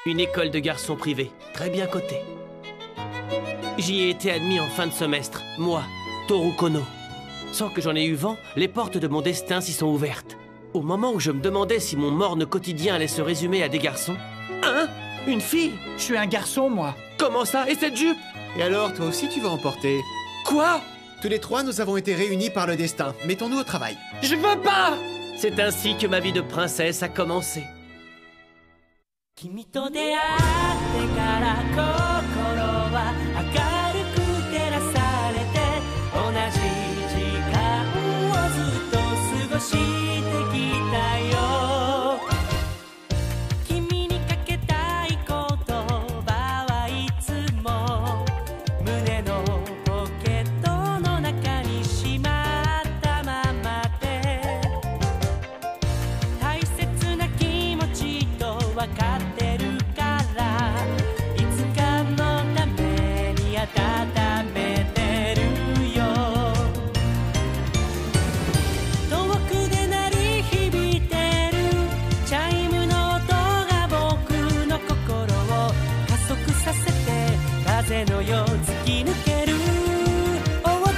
Une école de garçons privée, très bien cotée. J'y ai été admis en fin de semestre, moi, Toru Kono. Sans que j'en ai eu vent, les portes de mon destin s'y sont ouvertes. Au moment où je me demandais si mon morne quotidien allait se résumer à des garçons... Hein? Une fille? Je suis un garçon, moi. Comment ça? Et cette jupe? Et alors, toi aussi tu vas emporter? Quoi? Tous les trois, nous avons été réunis par le destin. Mettons-nous au travail. Je veux pas! C'est ainsi que ma vie de princesse a commencé. 君と出会ってから心は明るく照らされて同じ時間をずっと過ごしてきたよ君にかけたい言葉はいつも胸のポケットの中にしまったままで大切な気持ちと分かって風のよ突き抜ける大空へ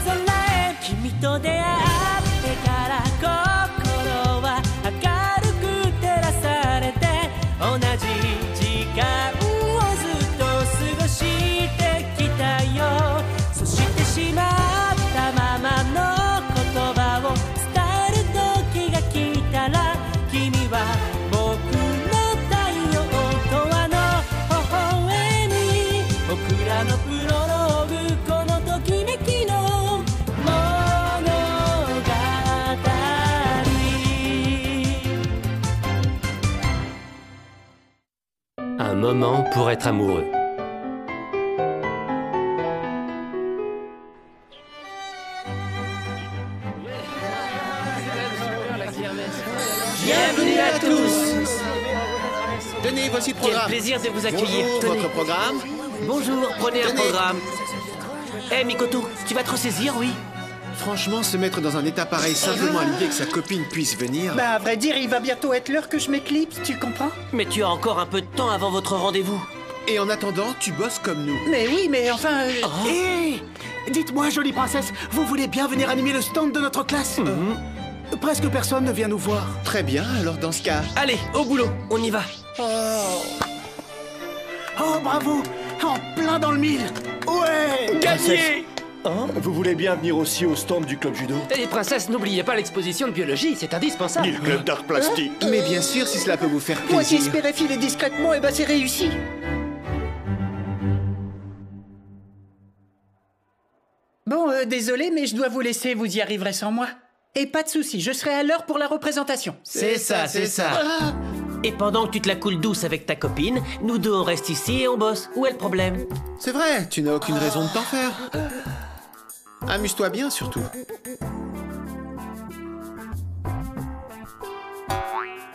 君と出会ってから心は明るく照らされて同じ時間をずっと過ごしてきたよそしてしまったままの言葉を伝える時が来たら君は僕の太陽とあの微笑み僕らのプロローグこのときめきの物語 Un moment pour être amoureux. Bienvenue à tous! Tenez, voici le Quel programme. plaisir de vous accueillir. Bonjour, Tenez. votre programme. Bonjour, prenez un Tenez. programme. Hé, Mikoto, tu vas te ressaisir, oui? Franchement, se mettre dans un état pareil simplement à l'idée que sa copine puisse venir... Bah, à vrai dire, il va bientôt être l'heure que je m'éclipse, tu comprends? Mais tu as encore un peu de temps avant votre rendez-vous. Et en attendant, tu bosses comme nous. Mais oui, mais enfin... Hé! Dites-moi, jolie princesse, vous voulez bien venir animer le stand de notre classe? Presque personne ne vient nous voir. Très bien, alors dans ce cas... Allez, au boulot, on y va. Oh, bravo! En plein dans le mille! Ouais! Gagné! Vous voulez bien venir aussi au stand du club judo? Et princesse, n'oubliez pas l'exposition de biologie, c'est indispensable. Ni le club d'art plastique. Mais bien sûr, si cela peut vous faire Moi qui plaisir. espérais filer discrètement, et bah c'est réussi. Bon, désolé, mais je dois vous laisser, vous y arriverez sans moi. Et pas de souci, je serai à l'heure pour la représentation. C'est ça, c'est ça. Et pendant que tu te la coules douce avec ta copine, nous deux on reste ici et on bosse. Où est le problème? C'est vrai, tu n'as aucune raison de t'en faire. Amuse-toi bien, surtout.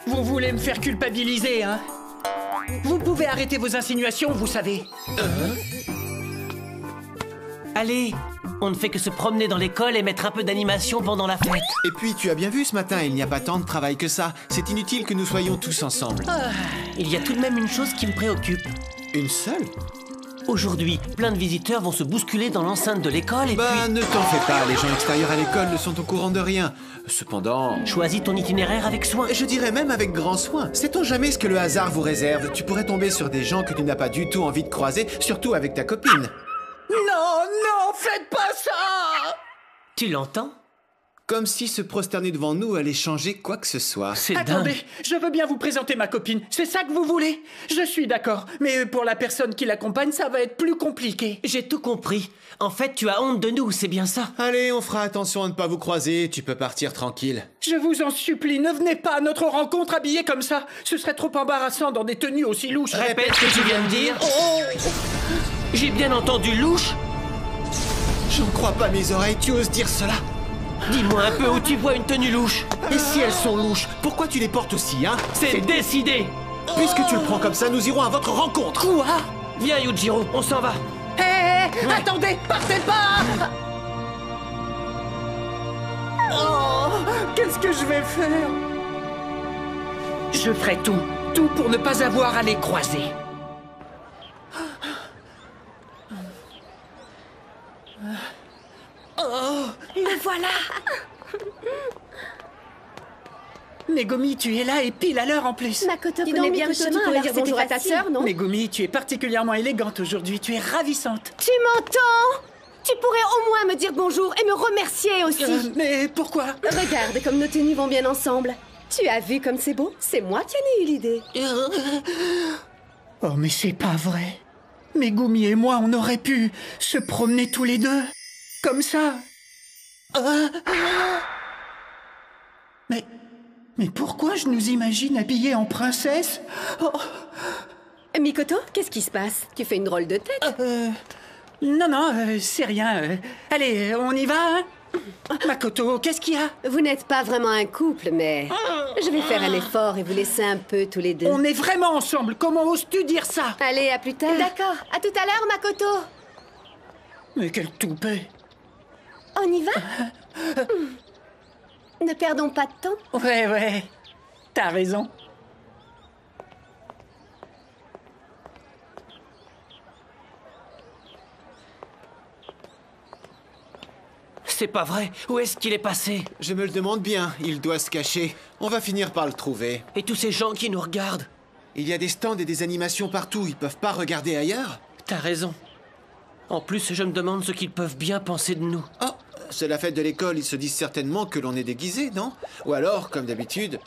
Vous voulez me faire culpabiliser, hein? Vous pouvez arrêter vos insinuations, vous savez. Allez, on ne fait que se promener dans l'école et mettre un peu d'animation pendant la fête. Et puis, tu as bien vu ce matin, il n'y a pas tant de travail que ça. C'est inutile que nous soyons tous ensemble. Il y a tout de même une chose qui me préoccupe. Une seule? Aujourd'hui, plein de visiteurs vont se bousculer dans l'enceinte de l'école et Bah, puis... ne t'en fais pas, les gens extérieurs à l'école ne sont au courant de rien. Cependant... Choisis ton itinéraire avec soin. Je dirais même avec grand soin. Sait-on jamais ce que le hasard vous réserve? Tu pourrais tomber sur des gens que tu n'as pas du tout envie de croiser, surtout avec ta copine. Non, non, faites pas ça! Tu l'entends? Comme si se prosterner devant nous allait changer quoi que ce soit. C'est Attendez, dingue. je veux bien vous présenter ma copine. C'est ça que vous voulez? Je suis d'accord, mais pour la personne qui l'accompagne, ça va être plus compliqué. J'ai tout compris. En fait, tu as honte de nous, c'est bien ça. Allez, on fera attention à ne pas vous croiser, tu peux partir tranquille. Je vous en supplie, ne venez pas à notre rencontre habillée comme ça. Ce serait trop embarrassant dans des tenues aussi louches. Répète ce que tu viens de dire. J'ai bien entendu louche. J'en crois pas mes oreilles, tu oses dire cela? Dis-moi un peu où tu vois une tenue louche. Et si elles sont louches, pourquoi tu les portes aussi, hein? C'est décidé. Puisque tu le prends comme ça, nous irons à votre rencontre. Quoi? Viens Yujiro, on s'en va. Hé, attendez, partez pas! Oh, qu'est-ce que je vais faire? Je ferai tout pour ne pas avoir à les croiser. Le voilà. Megumi, tu es là et pile à l'heure en plus. Makoto connaît bien le chemin, tu pourrais dire bonjour à ta sœur, non? Megumi, tu es particulièrement élégante aujourd'hui, tu es ravissante. Tu m'entends? Tu pourrais au moins me dire bonjour et me remercier aussi. Mais pourquoi? Regarde comme nos tenues vont bien ensemble. Tu as vu comme c'est beau? C'est moi qui en ai eu l'idée. Oh, mais c'est pas vrai. Megumi et moi, on aurait pu se promener tous les deux. Comme ça. Mais pourquoi je nous imagine habillés en princesse? Mikoto, qu'est-ce qui se passe? Tu fais une drôle de tête. Non, c'est rien. Allez, on y va, hein? Makoto, qu'est-ce qu'il y a? Vous n'êtes pas vraiment un couple, mais je vais faire un effort et vous laisser un peu tous les deux. On est vraiment ensemble, comment oses-tu dire ça? Allez, à plus tard. D'accord, à tout à l'heure, Makoto. Mais quel toupet. On y va? Ne perdons pas de temps. Ouais, t'as raison. C'est pas vrai. Où est-ce qu'il est passé? Je me le demande bien, il doit se cacher. On va finir par le trouver. Et tous ces gens qui nous regardent? Il y a des stands et des animations partout, ils peuvent pas regarder ailleurs? T'as raison. En plus, je me demande ce qu'ils peuvent bien penser de nous. Oh, c'est la fête de l'école, ils se disent certainement que l'on est déguisés, non? Ou alors, comme d'habitude,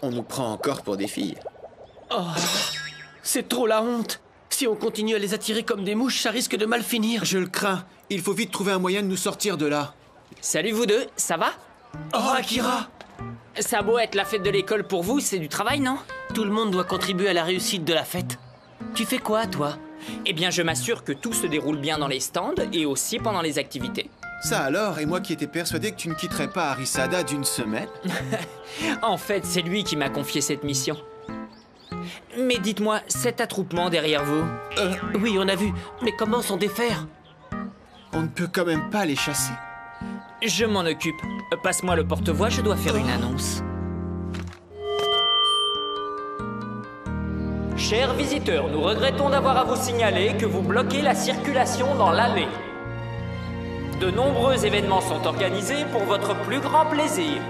on nous prend encore pour des filles. Oh, c'est trop la honte. Si on continue à les attirer comme des mouches, ça risque de mal finir. Je le crains. Il faut vite trouver un moyen de nous sortir de là. Salut vous deux, ça va? Oh, Akira! Ça a beau être la fête de l'école pour vous, c'est du travail, non? Tout le monde doit contribuer à la réussite de la fête. Tu fais quoi, toi? Eh bien, je m'assure que tout se déroule bien dans les stands et aussi pendant les activités. Ça alors, et moi qui étais persuadé que tu ne quitterais pas Arisada d'une semaine? En fait, c'est lui qui m'a confié cette mission. Mais dites-moi, cet attroupement derrière vous? Oui, on a vu. Mais comment s'en défaire? On ne peut quand même pas les chasser. Je m'en occupe. Passe-moi le porte-voix, je dois faire une annonce. Chers visiteurs, nous regrettons d'avoir à vous signaler que vous bloquez la circulation dans l'allée. De nombreux événements sont organisés pour votre plus grand plaisir.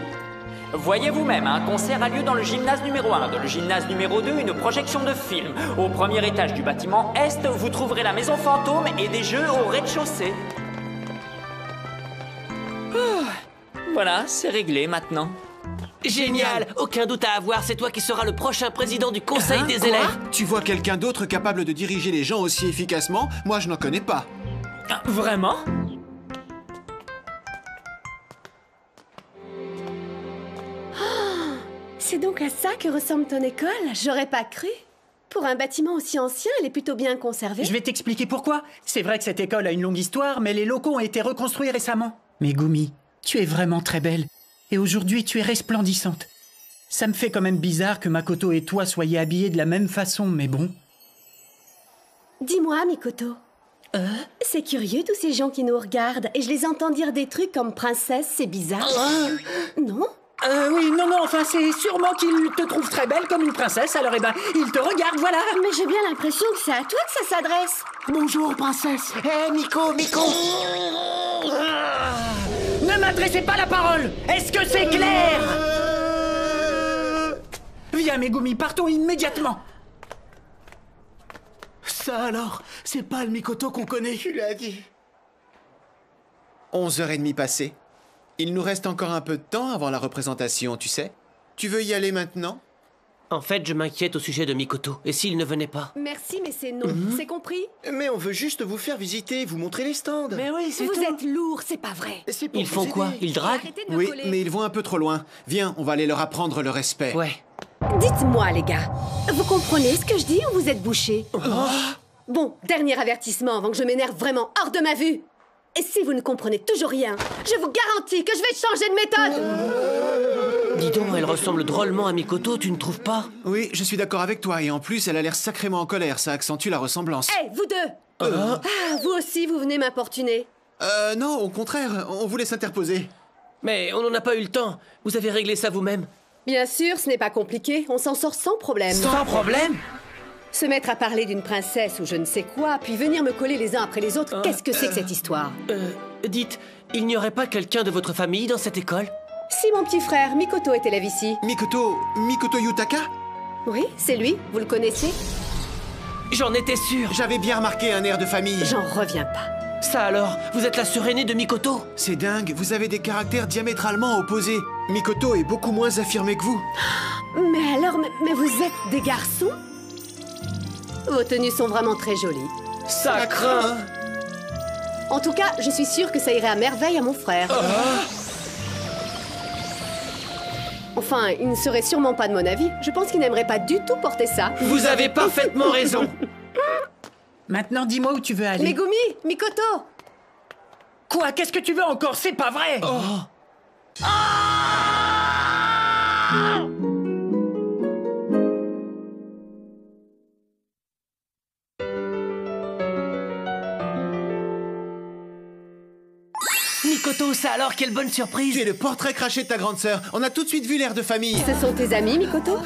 Voyez vous-même, un concert a lieu dans le gymnase numéro 1. Dans le gymnase numéro 2, une projection de film. Au premier étage du bâtiment Est, vous trouverez la maison fantôme et des jeux au rez-de-chaussée. Voilà, c'est réglé maintenant. Génial! Aucun doute à avoir, c'est toi qui seras le prochain président du conseil des élèves. Tu vois quelqu'un d'autre capable de diriger les gens aussi efficacement? Moi, je n'en connais pas. Vraiment? C'est donc à ça que ressemble ton école? J'aurais pas cru. Pour un bâtiment aussi ancien, elle est plutôt bien conservée. Je vais t'expliquer pourquoi. C'est vrai que cette école a une longue histoire, mais les locaux ont été reconstruits récemment. Megumi, tu es vraiment très belle. Et aujourd'hui, tu es resplendissante. Ça me fait quand même bizarre que Makoto et toi soyez habillés de la même façon, mais bon. Dis-moi, Mikoto. C'est curieux, tous ces gens qui nous regardent, et je les entends dire des trucs comme princesse, c'est bizarre. Non? Oui, non, enfin, c'est sûrement qu'ils te trouvent très belle comme une princesse, alors ils te regardent, voilà. Mais j'ai bien l'impression que c'est à toi que ça s'adresse. Bonjour, princesse. Hé, Miko. Ne m'adressez pas la parole. Est-ce que c'est clair? Viens, Megumi, partons immédiatement. Ça alors, c'est pas le Mikoto qu'on connaît. Tu l'as dit. 11h30 passées. Il nous reste encore un peu de temps avant la représentation, tu sais. Tu veux y aller maintenant? En fait, je m'inquiète au sujet de Mikoto. Et s'il ne venait pas? Merci, mais c'est non. C'est compris? Mais on veut juste vous faire visiter, vous montrer les stands. Mais oui, c'est tout. Vous êtes lourd, c'est pas vrai. C'est pour Ils font vous quoi? aider. Ils draguent? Arrêtez de me Oui, coller. mais ils vont un peu trop loin. Viens, on va aller leur apprendre le respect. Ouais. Dites-moi, les gars, vous comprenez ce que je dis ou vous êtes bouchés? Bon, dernier avertissement avant que je m'énerve vraiment hors de ma vue. Et si vous ne comprenez toujours rien, je vous garantis que je vais changer de méthode. Dis donc, elle ressemble drôlement à Mikoto, tu ne trouves pas? Oui, je suis d'accord avec toi. Et en plus, elle a l'air sacrément en colère. Ça accentue la ressemblance. Hé, vous deux! Vous aussi, vous venez m'importuner. Non, au contraire. On voulait s'interposer. Mais on n'en a pas eu le temps. Vous avez réglé ça vous-même. Bien sûr, ce n'est pas compliqué, on s'en sort sans problème. Sans problème? Se mettre à parler d'une princesse ou je ne sais quoi, puis venir me coller les uns après les autres, qu'est-ce que c'est que cette histoire? Dites, il n'y aurait pas quelqu'un de votre famille dans cette école? Si mon petit frère, Mikoto, est élève ici. Mikoto Yutaka? Oui, c'est lui, vous le connaissez? J'en étais sûr. J'avais bien remarqué un air de famille. J'en reviens pas. Ça alors, vous êtes la sœur aînée de Mikoto? C'est dingue, vous avez des caractères diamétralement opposés. Mikoto est beaucoup moins affirmé que vous. Mais alors, mais vous êtes des garçons? Vos tenues sont vraiment très jolies. Ça craint. En tout cas, je suis sûre que ça irait à merveille à mon frère. Enfin, il ne serait sûrement pas de mon avis. Je pense qu'il n'aimerait pas du tout porter ça. Vous avez parfaitement raison. Maintenant, dis-moi où tu veux aller. Megumi, Mikoto. Quoi? Qu'est-ce que tu veux encore? C'est pas vrai! Mikoto, ça alors, quelle bonne surprise! Tu es le portrait craché de ta grande sœur. On a tout de suite vu l'air de famille. Ce sont tes amis, Mikoto?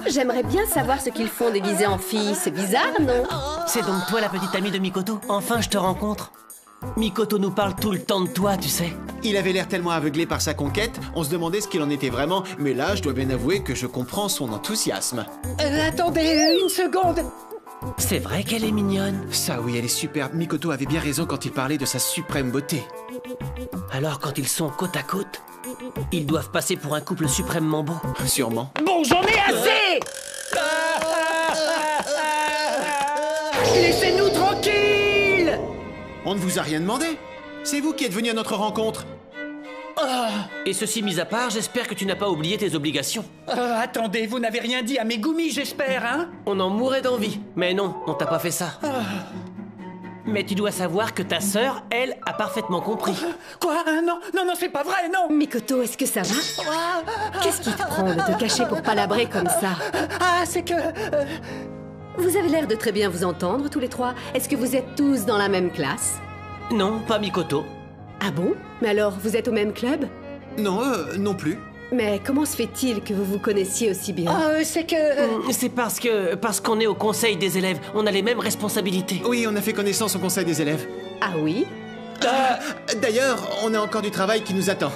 J'aimerais bien savoir ce qu'ils font déguisés en filles. C'est bizarre, non? C'est donc toi la petite amie de Mikoto? Enfin, je te rencontre. Mikoto nous parle tout le temps de toi, tu sais. Il avait l'air tellement aveuglé par sa conquête, on se demandait ce qu'il en était vraiment. Mais là, je dois bien avouer que je comprends son enthousiasme. Attendez une seconde. C'est vrai qu'elle est mignonne. Ça oui, elle est superbe. Mikoto avait bien raison quand il parlait de sa suprême beauté. Alors quand ils sont côte à côte, ils doivent passer pour un couple suprêmement beau. Sûrement. Bon, j'en ai assez! Laissez-nous tranquilles! On ne vous a rien demandé. C'est vous qui êtes venu à notre rencontre. Et ceci mis à part, j'espère que tu n'as pas oublié tes obligations. Attendez, vous n'avez rien dit à Megumi, j'espère, hein? On en mourrait d'envie. Mais non, on t'a pas fait ça. Mais tu dois savoir que ta sœur, elle, a parfaitement compris. Quoi? Non, non, non, c'est pas vrai, non! Mikoto, est-ce que ça va? Qu'est-ce qui te prend de te cacher pour palabrer comme ça? Ah, c'est que... Vous avez l'air de très bien vous entendre, tous les trois. Est-ce que vous êtes tous dans la même classe? Non, pas Mikoto. Ah bon? Mais alors, vous êtes au même club? Non, non plus. Mais comment se fait-il que vous vous connaissiez aussi bien? C'est que... C'est parce qu'on est au conseil des élèves. On a les mêmes responsabilités. Oui, on a fait connaissance au conseil des élèves. Ah oui? D'ailleurs, on a encore du travail qui nous attend.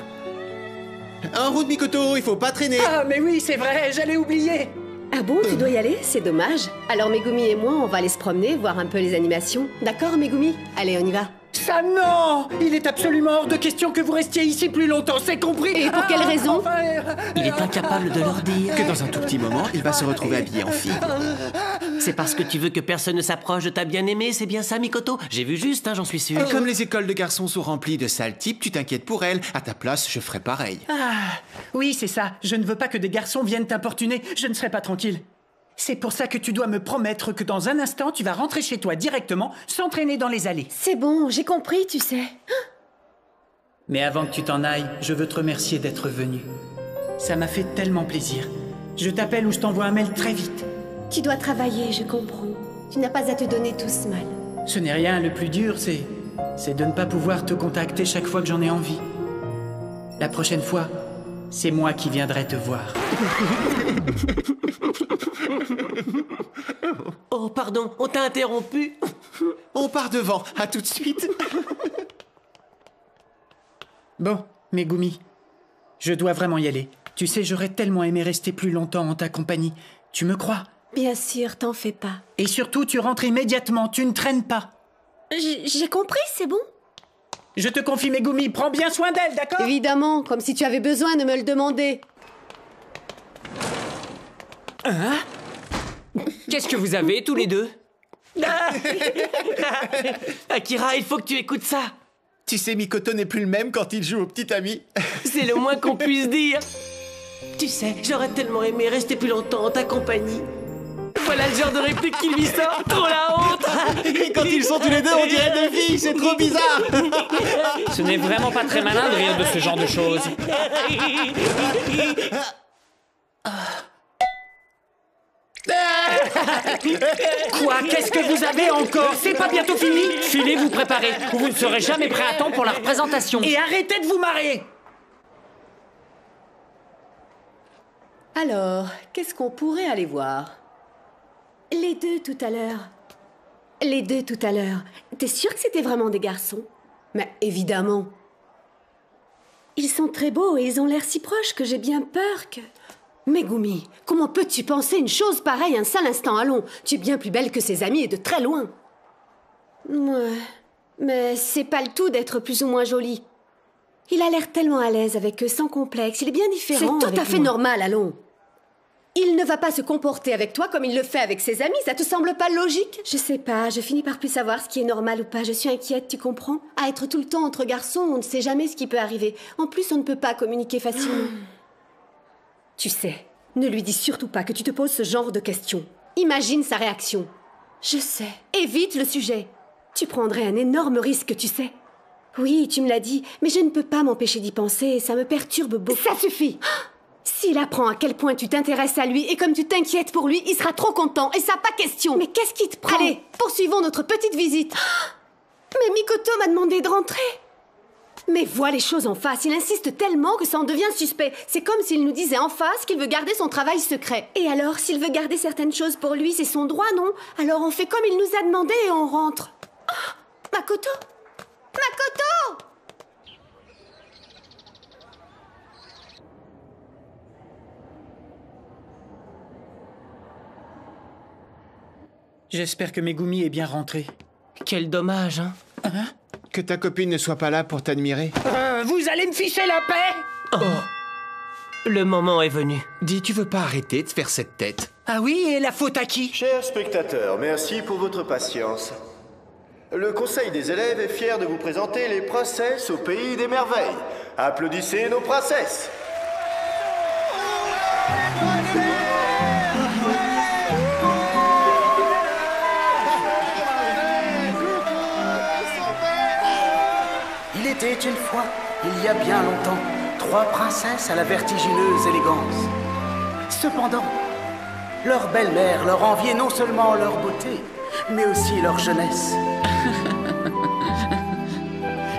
En route, Mikoto, il faut pas traîner. Ah, mais oui, c'est vrai, j'allais oublier. Ah bon, tu dois y aller? C'est dommage. Alors Megumi et moi, on va aller se promener, voir un peu les animations. D'accord, Megumi? Allez, on y va. Ça, non! Il est absolument hors de question que vous restiez ici plus longtemps, c'est compris? Et pour quelle raison? Il est incapable de leur dire Que dans un tout petit moment, il va se retrouver habillé en fille. C'est parce que tu veux que personne ne s'approche de ta bien-aimée, c'est bien ça, Mikoto? J'ai vu juste, hein, j'en suis sûr. Et comme les écoles de garçons sont remplies de sales types, tu t'inquiètes pour elle. À ta place, je ferais pareil. Ah, oui, c'est ça. Je ne veux pas que des garçons viennent t'importuner. Je ne serai pas tranquille. C'est pour ça que tu dois me promettre que dans un instant, tu vas rentrer chez toi directement, sans traîner dans les allées. C'est bon, j'ai compris, tu sais. Mais avant que tu t'en ailles, je veux te remercier d'être venu. Ça m'a fait tellement plaisir. Je t'appelle ou je t'envoie un mail très vite. Tu dois travailler, je comprends. Tu n'as pas à te donner tout ce mal. Ce n'est rien, le plus dur, c'est de ne pas pouvoir te contacter chaque fois que j'en ai envie. La prochaine fois, c'est moi qui viendrai te voir. Oh, pardon, on t'a interrompu. On part devant, à tout de suite. Bon, Megumi, je dois vraiment y aller. Tu sais, j'aurais tellement aimé rester plus longtemps en ta compagnie. Tu me crois? Bien sûr, t'en fais pas. Et surtout, tu rentres immédiatement, tu ne traînes pas. J'ai compris, c'est bon. Je te confie, Megumi, prends bien soin d'elle, d'accord? Évidemment, comme si tu avais besoin de me le demander. Hein? Qu'est-ce que vous avez, tous les deux? Akira, il faut que tu écoutes ça. Tu sais, Mikoto n'est plus le même quand il joue au petit ami. C'est le moins qu'on puisse dire. Tu sais, j'aurais tellement aimé rester plus longtemps en ta compagnie. Voilà le genre de réplique qui lui sort. Trop la honte. Et quand ils sont tous les deux, on dirait deux filles, c'est trop bizarre. Ce n'est vraiment pas très malin de rire de ce genre de choses. Quoi? Qu'est-ce que vous avez encore? C'est pas bientôt fini? Filez vous préparer, ou vous ne serez jamais prêt à temps pour la représentation. Et arrêtez de vous marrer! Alors, qu'est-ce qu'on pourrait aller voir? Les deux tout à l'heure. Les deux tout à l'heure. T'es sûr que c'était vraiment des garçons? Mais évidemment. Ils sont très beaux et ils ont l'air si proches que j'ai bien peur que... Megumi, comment peux-tu penser une chose pareille un seul instant? Allons, tu es bien plus belle que ses amis et de très loin. Ouais, mais c'est pas le tout d'être plus ou moins jolie. Il a l'air tellement à l'aise avec eux, sans complexe. Il est bien différent. C'est tout à fait normal, allons. Il ne va pas se comporter avec toi comme il le fait avec ses amis. Ça te semble pas logique? Je sais pas, je finis par plus savoir ce qui est normal ou pas. Je suis inquiète, tu comprends? À être tout le temps entre garçons, on ne sait jamais ce qui peut arriver. En plus, on ne peut pas communiquer facilement. Tu sais, ne lui dis surtout pas que tu te poses ce genre de questions. Imagine sa réaction. Je sais. Évite le sujet. Tu prendrais un énorme risque, tu sais. Oui, tu me l'as dit, mais je ne peux pas m'empêcher d'y penser et ça me perturbe beaucoup. Ça suffit! S'il apprend à quel point tu t'intéresses à lui et comme tu t'inquiètes pour lui, il sera trop content et ça pas question. Mais qu'est-ce qui te prend? Allez, poursuivons notre petite visite. Mais Mikoto m'a demandé de rentrer. Mais vois les choses en face, il insiste tellement que ça en devient suspect. C'est comme s'il nous disait en face qu'il veut garder son travail secret. Et alors, s'il veut garder certaines choses pour lui, c'est son droit, non? Alors on fait comme il nous a demandé et on rentre. Oh, Makoto! Makoto! J'espère que Megumi est bien rentré. Quel dommage, hein? Que ta copine ne soit pas là pour t'admirer. Vous allez me ficher la paix? Le moment est venu. Dis, tu veux pas arrêter de faire cette tête? Ah oui, et la faute à qui? Chers spectateurs, merci pour votre patience. Le conseil des élèves est fier de vous présenter les princesses au pays des merveilles. Applaudissez nos princesses. Il était une fois, il y a bien longtemps, 3 princesses à la vertigineuse élégance. Cependant, leur belle-mère leur enviait non seulement leur beauté, mais aussi leur jeunesse.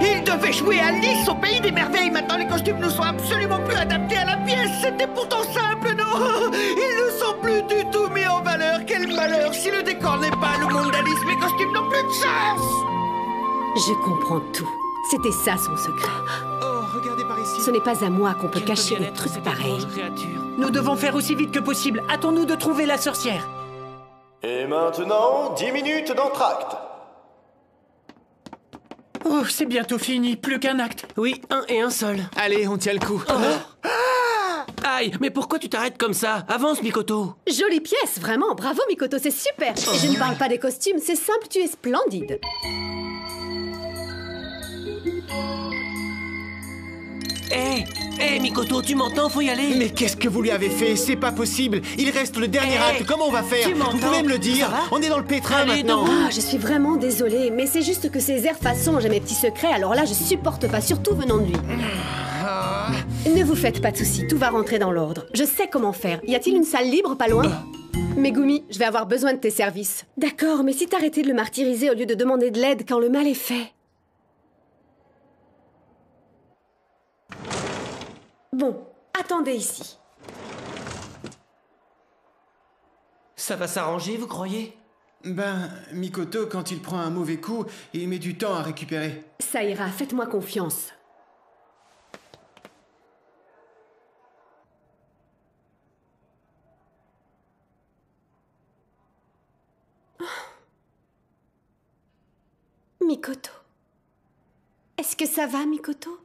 Il devait jouer à Alice au pays des merveilles. Maintenant, les costumes ne sont absolument plus adaptés à la pièce. C'était pourtant simple, non? Ils ne sont plus du tout mis en valeur. Quel malheur! Si le décor n'est pas le monde d'Alice, mes costumes n'ont plus de chance. Je comprends tout. C'était ça son secret. Oh, regardez par ici. Ce n'est pas à moi qu'on peut Quelle cacher peut bien des être trucs cette pareils. étrange créature? Nous devons faire aussi vite que possible. Hâtons-nous de trouver la sorcière. Et maintenant, 10 minutes d'entracte. Oh, c'est bientôt fini. Plus qu'un acte. Oui, un et un seul. Allez, on tient le coup. Aïe, mais pourquoi tu t'arrêtes comme ça? Avance, Mikoto. Jolie pièce, vraiment. Bravo, Mikoto, c'est super. Et je ne parle pas des costumes, c'est simple, tu es splendide. Hé, Mikoto, tu m'entends? Faut y aller. Mais qu'est-ce que vous lui avez fait? C'est pas possible. Il reste le dernier Hey, acte. Comment on va faire? tu m'entends? Vous pouvez me le dire? Ça va? On est dans le pétrin Allez, maintenant. debout. Ah, je suis vraiment désolée, mais c'est juste que ces airs façons, j'ai mes petits secrets, alors là, je supporte pas, surtout venant de lui. Ne vous faites pas de soucis, tout va rentrer dans l'ordre. Je sais comment faire. Y a-t-il une salle libre pas loin? Megumi, je vais avoir besoin de tes services. D'accord, mais si t'arrêtais de le martyriser au lieu de demander de l'aide quand le mal est fait. Bon, attendez ici. Ça va s'arranger, vous croyez? Ben, Mikoto, quand il prend un mauvais coup, il met du temps à récupérer. Ça ira, faites-moi confiance. Mikoto. Est-ce que ça va, Mikoto?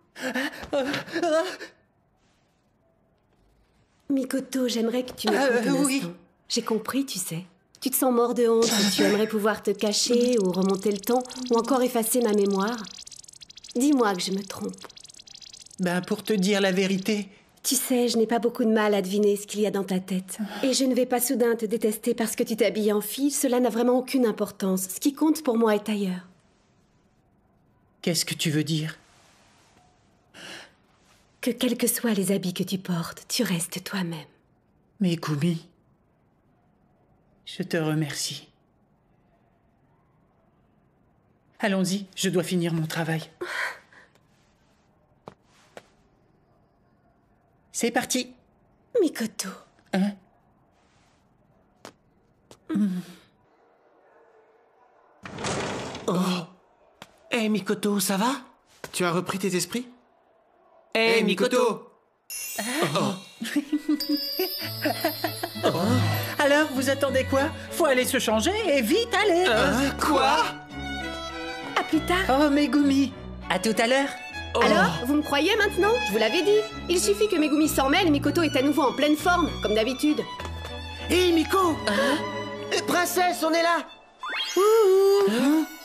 Mikoto, j'aimerais que tu m'écoutes un oui. instant. J'ai compris, tu sais. Tu te sens mort de honte, que tu aimerais pouvoir te cacher ou remonter le temps ou encore effacer ma mémoire. Dis-moi que je me trompe. Ben, pour te dire la vérité, Tu sais, je n'ai pas beaucoup de mal à deviner ce qu'il y a dans ta tête. Et je ne vais pas soudain te détester parce que tu t'habilles en fille, cela n'a vraiment aucune importance. Ce qui compte pour moi est ailleurs. qu'est-ce que tu veux dire? Que quels que soient les habits que tu portes, tu restes toi-même. Megumi, je te remercie. Allons-y, je dois finir mon travail. C'est parti. Mikoto. Hein? Hé, Mikoto, ça va? Tu as repris tes esprits? Hé, Mikoto! Alors, vous attendez quoi? Faut aller se changer et vite, allez! Quoi? À plus tard. Oh, Megumi, à tout à l'heure. Alors, vous me croyez maintenant? Je vous l'avais dit. Il suffit que Megumi s'en mêle et Mikoto est à nouveau en pleine forme, comme d'habitude. Hé, Miko! Princesse, on est là!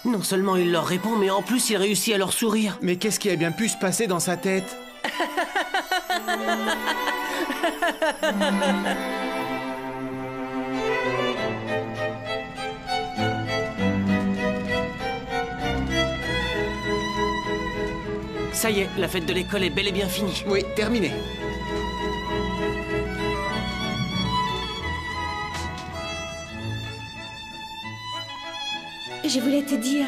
Non seulement il leur répond, mais en plus il réussit à leur sourire. Mais qu'est-ce qui a bien pu se passer dans sa tête? Ça y est, la fête de l'école est bel et bien finie. Oui, terminé. Je voulais te dire...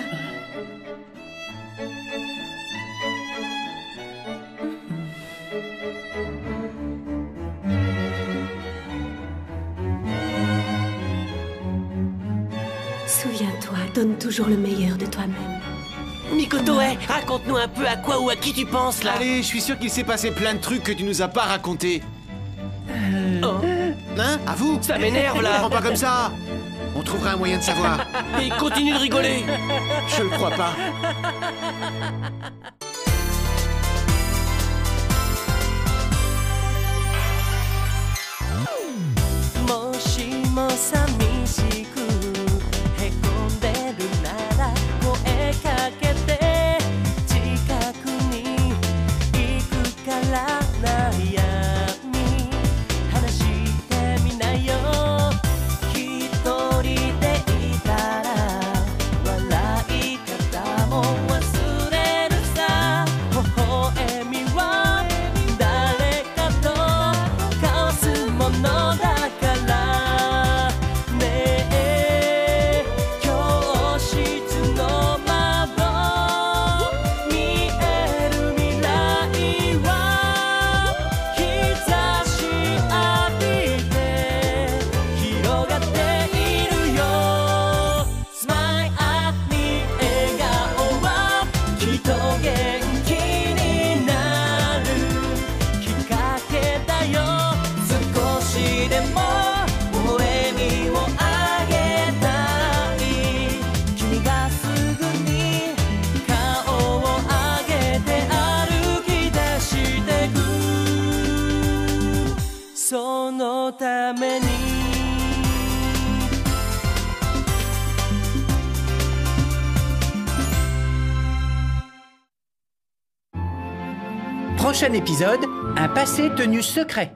Souviens-toi, donne toujours le meilleur de toi-même. Mikoto, raconte-nous un peu à quoi ou à qui tu penses là. Allez, je suis sûr qu'il s'est passé plein de trucs que tu nous as pas racontés. Hein? À vous? Ça m'énerve Ne là. prends pas comme ça. On trouvera un moyen de savoir. Et continue de rigoler. Je le crois pas. もしも寂しくへこんでるなら声かけて近くに行くから悩み話してみなよ一人でいたら笑い方も忘れるさ微笑みは誰かと交わすものだからねえ教室の窓見える未来は日差し浴びて広がっているよ Smile at me 笑顔はきっと元気になるきっかけだよ少しでも微笑みをあげたい君がすぐに顔を上げて歩き出してくそのためにProchain épisode, un passé tenu secret.